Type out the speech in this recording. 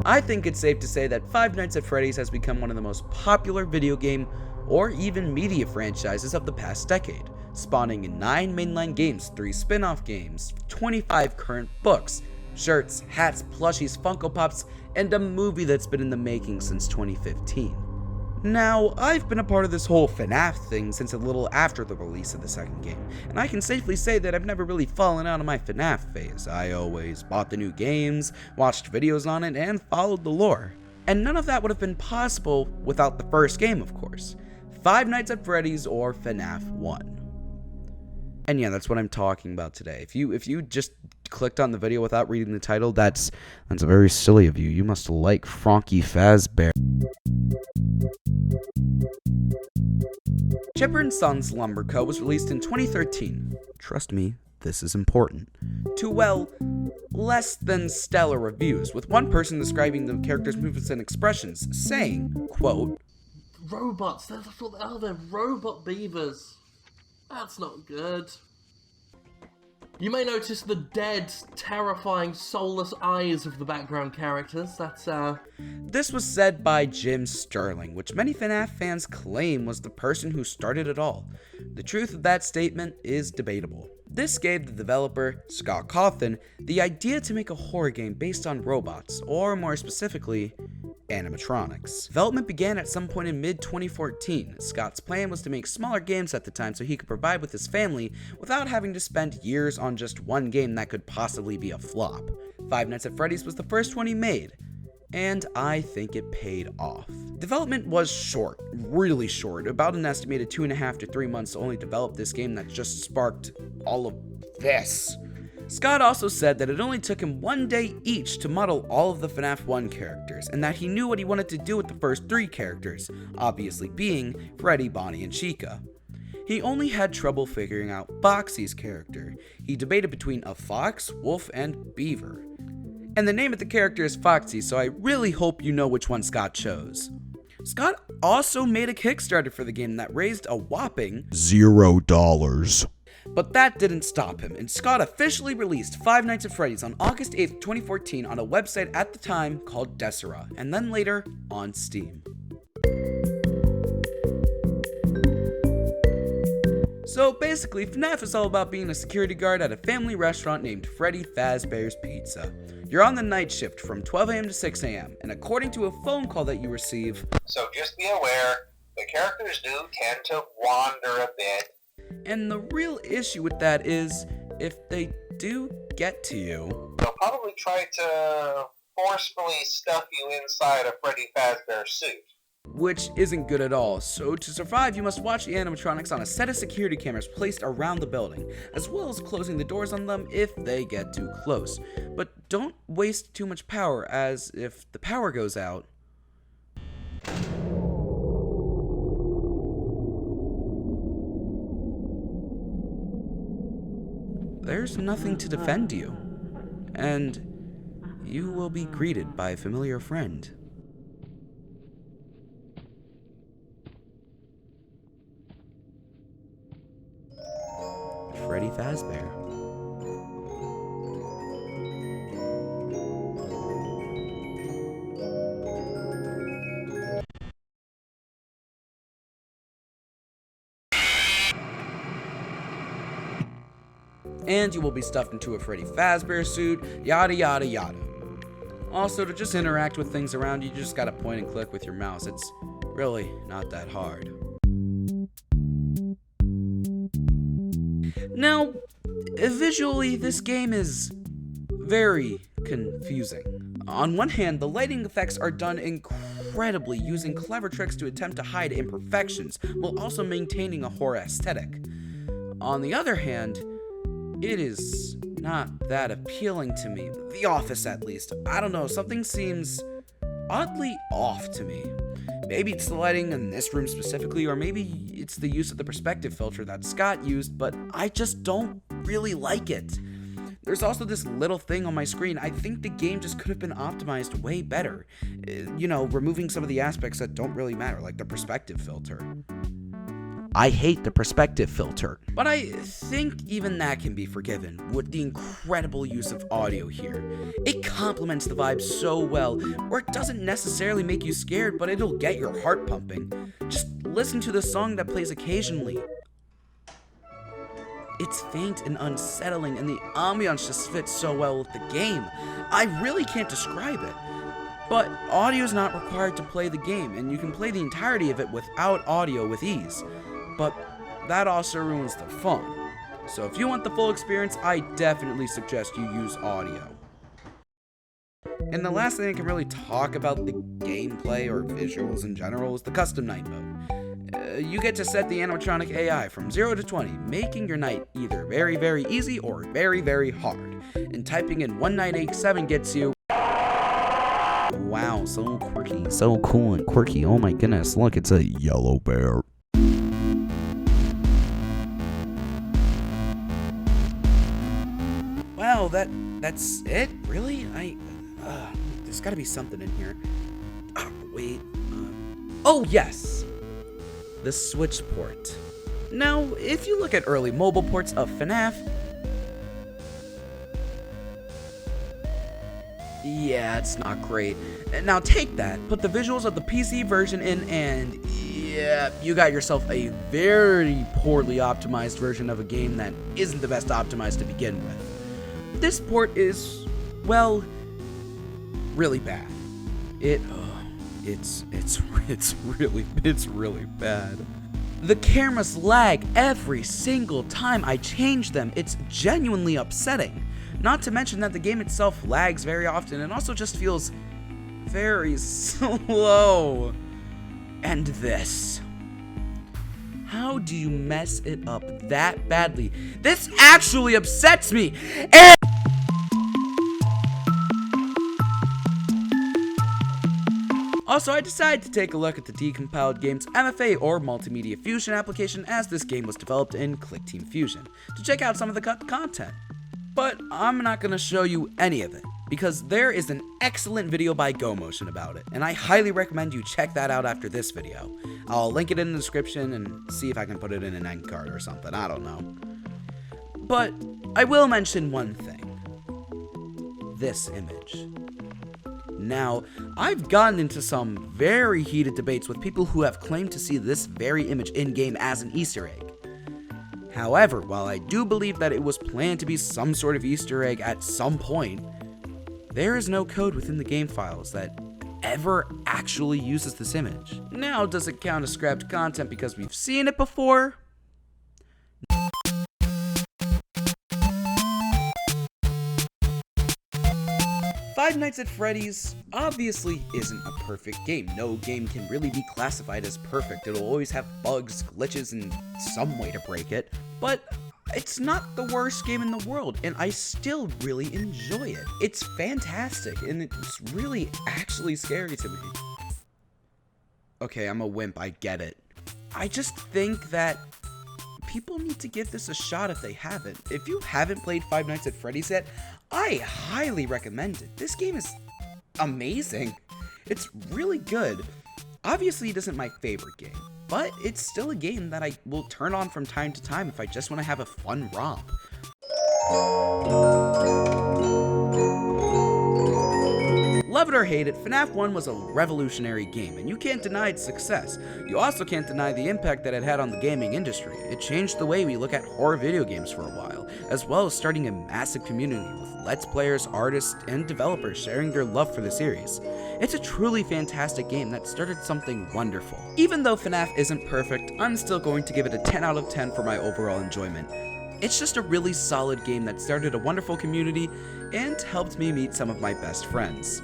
I think it's safe to say that Five Nights at Freddy's has become one of the most popular video game or even media franchises of the past decade, spawning in 9 mainline games, 3 spin-off games, 25 current books, shirts, hats, plushies, Funko Pops, and a movie that's been in the making since 2015. Now, I've been a part of this whole FNaF thing since a little after the release of the second game, and I can safely say that I've never really fallen out of my FNaF phase. I always bought the new games, watched videos on it, and followed the lore. And none of that would have been possible without the first game, of course, Five Nights at Freddy's or FNaF 1. And yeah, that's what I'm talking about today. If you just clicked on the video without reading the title, that's very silly of you. You must like Frankie Fazbear. Chipper & Sons Lumber Co. was released in 2013. Trust me, this is important. To, well, less than stellar reviews, with one person describing the character's movements and expressions, saying, quote, "Robots, they're robot beavers. That's not good. You may notice the dead, terrifying, soulless eyes of the background characters. This was said by Jim Sterling, which many FNaF fans claim was the person who started it all. The truth of that statement is debatable. This gave the developer, Scott Cawthon, the idea to make a horror game based on robots, or more specifically, animatronics. Development began at some point in mid-2014. Scott's plan was to make smaller games at the time so he could provide with his family without having to spend years on just one game that could possibly be a flop. Five Nights at Freddy's was the first one he made, and I think it paid off. Development was short, really short, about an estimated 2.5 to 3 months to only develop this game that just sparked all of this. Scott also said that it only took him 1 day each to model all of the FNaF 1 characters, and that he knew what he wanted to do with the first 3 characters, obviously being Freddy, Bonnie, and Chica. He only had trouble figuring out Foxy's character. He debated between a fox, wolf, and beaver. And the name of the character is Foxy, so I really hope you know which one Scott chose. Scott also made a Kickstarter for the game that raised a whopping $0. But that didn't stop him, and Scott officially released Five Nights at Freddy's on August 8th, 2014 on a website at the time called Desera, and then later on Steam. So basically, FNaF is all about being a security guard at a family restaurant named Freddy Fazbear's Pizza. You're on the night shift from 12 a.m. to 6 a.m., and according to a phone call that you receive, so just be aware, the characters do tend to wander a bit. And the real issue with that is, if they do get to you, they'll probably try to forcefully stuff you inside a Freddy Fazbear suit. Which isn't good at all, so to survive you must watch the animatronics on a set of security cameras placed around the building, as well as closing the doors on them if they get too close. But don't waste too much power, as if the power goes out, there's nothing to defend you, and you will be greeted by a familiar friend. Freddy Fazbear. And you will be stuffed into a Freddy Fazbear suit, yada yada yada. Also, to just interact with things around you, you just gotta point and click with your mouse. It's really not that hard. Now, visually, this game is very confusing. On one hand, the lighting effects are done incredibly, using clever tricks to attempt to hide imperfections, while also maintaining a horror aesthetic. On the other hand, it is not that appealing to me. The Office, at least. I don't know, something seems oddly off to me. Maybe it's the lighting in this room specifically, or maybe it's the use of the perspective filter that Scott used, but I just don't really like it. There's also this little thing on my screen. I think the game just could have been optimized way better. You know, removing some of the aspects that don't really matter, like the perspective filter. I hate the perspective filter, but I think even that can be forgiven with the incredible use of audio here. It complements the vibe so well, where it doesn't necessarily make you scared, but it'll get your heart pumping. Just listen to the song that plays occasionally. It's faint and unsettling, and the ambiance just fits so well with the game. I really can't describe it. But audio is not required to play the game, and you can play the entirety of it without audio with ease. But that also ruins the fun. So if you want the full experience, I definitely suggest you use audio. And the last thing I can really talk about the gameplay or visuals in general is the custom night mode. You get to set the animatronic AI from 0 to 20, making your night either very, very easy or very, very hard. And typing in 1987 gets you... Wow, so quirky, so cool and quirky. Oh my goodness, look, it's a yellow bear. Wow, that's it? Really? There's gotta be something in here. Wait. Oh, yes! The Switch port. Now, if you look at early mobile ports of FNaF, yeah, it's not great. Now take that, put the visuals of the PC version in, and yeah, you got yourself a very poorly optimized version of a game that isn't the best optimized to begin with. This port is, well, really bad. It's really bad. The cameras lag every single time I change them. It's genuinely upsetting. Not to mention that the game itself lags very often and also just feels very slow. And this. How do you mess it up that badly? This actually upsets me. And also, I decided to take a look at the Decompiled Games MFA or Multimedia Fusion application as this game was developed in ClickTeam Fusion to check out some of the cut content. But I'm not going to show you any of it because there is an excellent video by GoMotion about it, and I highly recommend you check that out after this video. I'll link it in the description and see if I can put it in an end card or something, I don't know. But I will mention one thing. This image. Now, I've gotten into some very heated debates with people who have claimed to see this very image in-game as an Easter egg. However, while I do believe that it was planned to be some sort of Easter egg at some point, there is no code within the game files that ever actually uses this image. Now, does it count as scrapped content because we've seen it before? Five Nights at Freddy's obviously isn't a perfect game. No game can really be classified as perfect. It'll always have bugs, glitches, and some way to break it. But it's not the worst game in the world, and I still really enjoy it. It's fantastic, and it's really actually scary to me. Okay, I'm a wimp, I get it. I just think that people need to give this a shot if they haven't. If you haven't played Five Nights at Freddy's yet, I highly recommend it. This game is amazing. It's really good. Obviously, it isn't my favorite game, but it's still a game that I will turn on from time to time if I just want to have a fun romp. Love it or hate it, FNaF 1 was a revolutionary game, and you can't deny its success. You also can't deny the impact that it had on the gaming industry. It changed the way we look at horror video games for a while, as well as starting a massive community with Let's Players, artists, and developers sharing their love for the series. It's a truly fantastic game that started something wonderful. Even though FNaF isn't perfect, I'm still going to give it a 10 out of 10 for my overall enjoyment. It's just a really solid game that started a wonderful community and helped me meet some of my best friends.